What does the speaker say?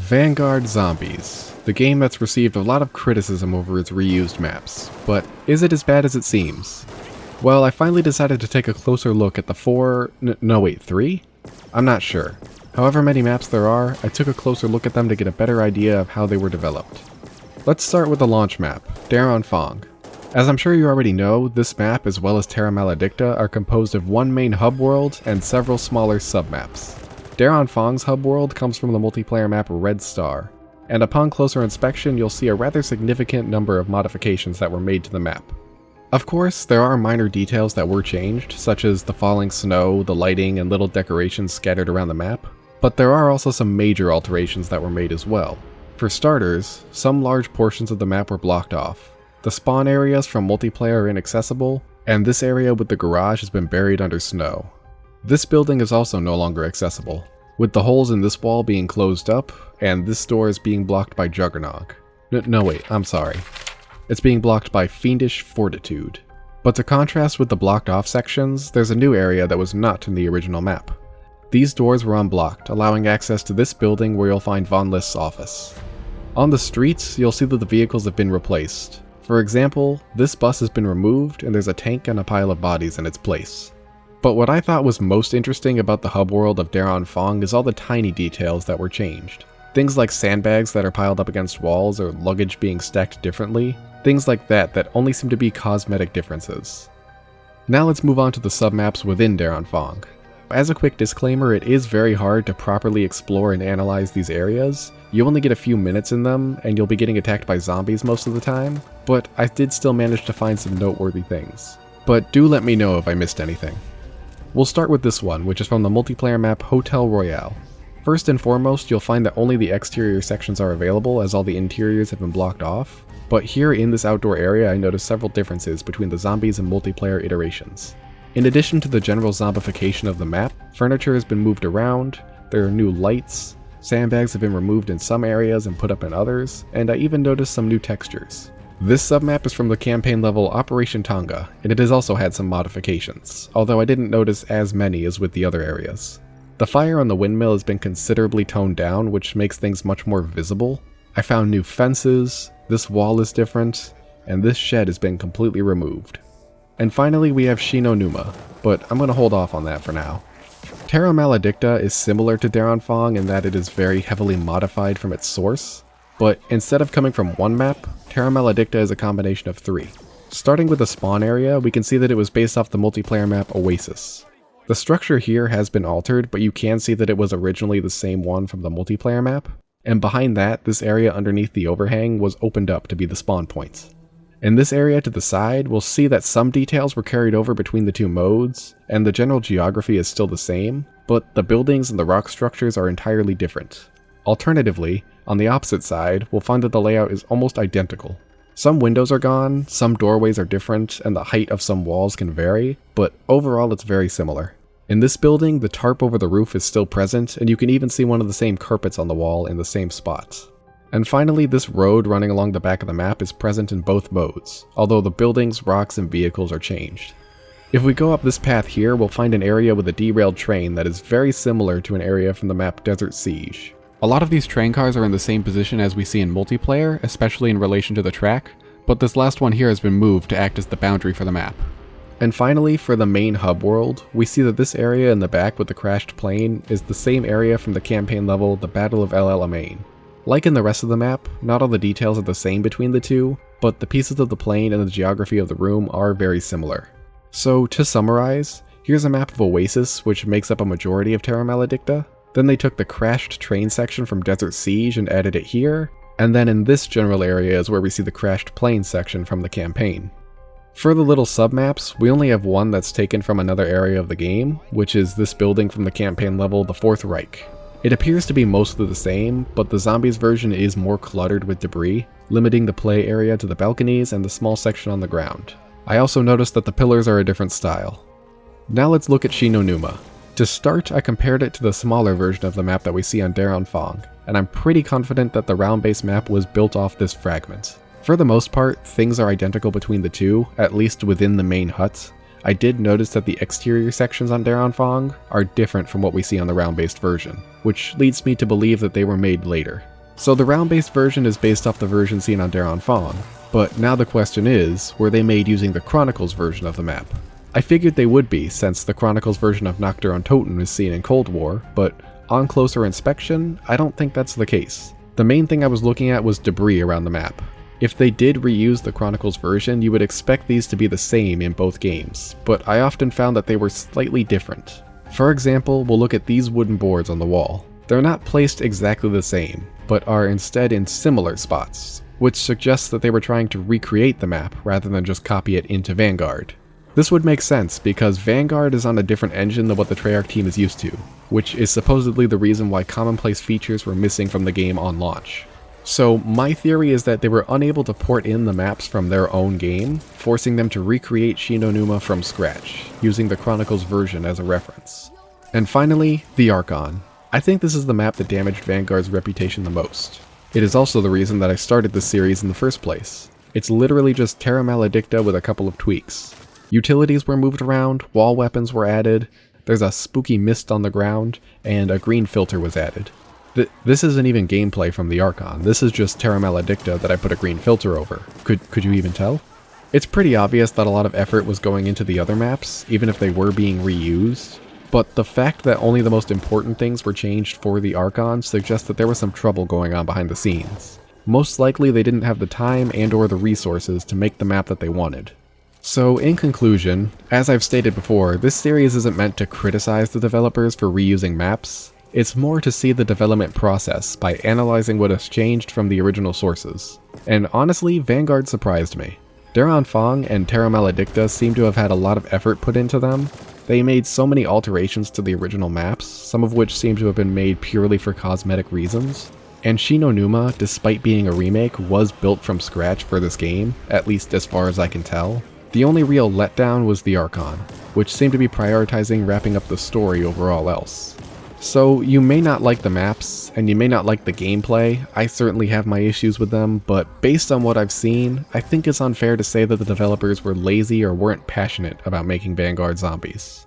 Vanguard Zombies, the game that's received a lot of criticism over its reused maps, but is it as bad as it seems? Well, I finally decided to take a closer look at the 3? I'm not sure. However many maps there are, I took a closer look at them to get a better idea of how they were developed. Let's start with the launch map, Darren Fong. As I'm sure you already know, this map as well as Terra Maladicta are composed of one main hub world and several smaller submaps. Darren Fong's hub world comes from the multiplayer map Red Star, and upon closer inspection you'll see a rather significant number of modifications that were made to the map. Of course, there are minor details that were changed, such as the falling snow, the lighting, and little decorations scattered around the map, but there are also some major alterations that were made as well. For starters, some large portions of the map were blocked off. The spawn areas from multiplayer are inaccessible, and this area with the garage has been buried under snow. This building is also no longer accessible, with the holes in this wall being closed up, and this door is being blocked by Juggernog. I'm sorry. It's being blocked by Fiendish Fortitude. But to contrast with the blocked off sections, there's a new area that was not in the original map. These doors were unblocked, allowing access to this building where you'll find Von List's office. On the streets, you'll see that the vehicles have been replaced. For example, this bus has been removed and there's a tank and a pile of bodies in its place. But what I thought was most interesting about the hub world of Darren Fong is all the tiny details that were changed. Things like sandbags that are piled up against walls or luggage being stacked differently, things like that only seem to be cosmetic differences. Now let's move on to the submaps within Darren Fong. As a quick disclaimer, it is very hard to properly explore and analyze these areas. You only get a few minutes in them, and you'll be getting attacked by zombies most of the time, but I did still manage to find some noteworthy things. But do let me know if I missed anything. We'll start with this one, which is from the multiplayer map Hotel Royale. First and foremost, you'll find that only the exterior sections are available as all the interiors have been blocked off, but here in this outdoor area I noticed several differences between the zombies and multiplayer iterations. In addition to the general zombification of the map, furniture has been moved around, there are new lights, sandbags have been removed in some areas and put up in others, and I even noticed some new textures. This submap is from the campaign level Operation Tonga, and it has also had some modifications, although I didn't notice as many as with the other areas. The fire on the windmill has been considerably toned down, which makes things much more visible. I found new fences, this wall is different, and this shed has been completely removed. And finally we have Shino Numa, but I'm going to hold off on that for now. Terra Maladicta is similar to Darren Fong in that it is very heavily modified from its source, but instead of coming from one map, Terra Maladicta is a combination of 3. Starting with the spawn area, we can see that it was based off the multiplayer map Oasis. The structure here has been altered, but you can see that it was originally the same one from the multiplayer map, and behind that, this area underneath the overhang was opened up to be the spawn points. In this area to the side, we'll see that some details were carried over between the two modes, and the general geography is still the same, but the buildings and the rock structures are entirely different. Alternatively, on the opposite side, we'll find that the layout is almost identical. Some windows are gone, some doorways are different, and the height of some walls can vary, but overall it's very similar. In this building, the tarp over the roof is still present, and you can even see one of the same carpets on the wall in the same spot. And finally, this road running along the back of the map is present in both modes, although the buildings, rocks, and vehicles are changed. If we go up this path here, we'll find an area with a derailed train that is very similar to an area from the map Desert Siege. A lot of these train cars are in the same position as we see in multiplayer, especially in relation to the track, but this last one here has been moved to act as the boundary for the map. And finally, for the main hub world, we see that this area in the back with the crashed plane is the same area from the campaign level The Battle of El Alamein. Like in the rest of the map, not all the details are the same between the two, but the pieces of the plane and the geography of the room are very similar. So to summarize, here's a map of Oasis which makes up a majority of Terra Maladicta. Then they took the crashed train section from Desert Siege and added it here, and then in this general area is where we see the crashed plane section from the campaign. For the little submaps, we only have one that's taken from another area of the game, which is this building from the campaign level, the Fourth Reich. It appears to be mostly the same, but the zombies version is more cluttered with debris, limiting the play area to the balconies and the small section on the ground. I also noticed that the pillars are a different style. Now let's look at Shino Numa. To start, I compared it to the smaller version of the map that we see on Darren Fong, and I'm pretty confident that the round-based map was built off this fragment. For the most part, things are identical between the two, at least within the main hut. I did notice that the exterior sections on Darren Fong are different from what we see on the round-based version, which leads me to believe that they were made later. So the round-based version is based off the version seen on Daron Fong, but now the question is, were they made using the Chronicles version of the map? I figured they would be, since the Chronicles version of Nocturne Toten is seen in Cold War, but on closer inspection, I don't think that's the case. The main thing I was looking at was debris around the map. If they did reuse the Chronicles version, you would expect these to be the same in both games, but I often found that they were slightly different. For example, we'll look at these wooden boards on the wall. They're not placed exactly the same, but are instead in similar spots, which suggests that they were trying to recreate the map rather than just copy it into Vanguard. This would make sense because Vanguard is on a different engine than what the Treyarch team is used to, which is supposedly the reason why commonplace features were missing from the game on launch. So my theory is that they were unable to port in the maps from their own game, forcing them to recreate Shino Numa from scratch, using the Chronicles version as a reference. And finally, the Archon. I think this is the map that damaged Vanguard's reputation the most. It is also the reason that I started this series in the first place. It's literally just Terra Maladicta with a couple of tweaks. Utilities were moved around, wall weapons were added, there's a spooky mist on the ground, and a green filter was added. This isn't even gameplay from the Archon, this is just Terra Maladicta that I put a green filter over. Could you even tell? It's pretty obvious that a lot of effort was going into the other maps, even if they were being reused, but the fact that only the most important things were changed for the Archon suggests that there was some trouble going on behind the scenes. Most likely they didn't have the time and or the resources to make the map that they wanted. So in conclusion, as I've stated before, this series isn't meant to criticize the developers for reusing maps. It's more to see the development process by analyzing what has changed from the original sources. And honestly, Vanguard surprised me. Daron Fong and Terra Maladicta seem to have had a lot of effort put into them. They made so many alterations to the original maps, some of which seem to have been made purely for cosmetic reasons. And Shino Numa, despite being a remake, was built from scratch for this game, at least as far as I can tell. The only real letdown was the Archon, which seemed to be prioritizing wrapping up the story over all else. So you may not like the maps, and you may not like the gameplay, I certainly have my issues with them, but based on what I've seen, I think it's unfair to say that the developers were lazy or weren't passionate about making Vanguard zombies.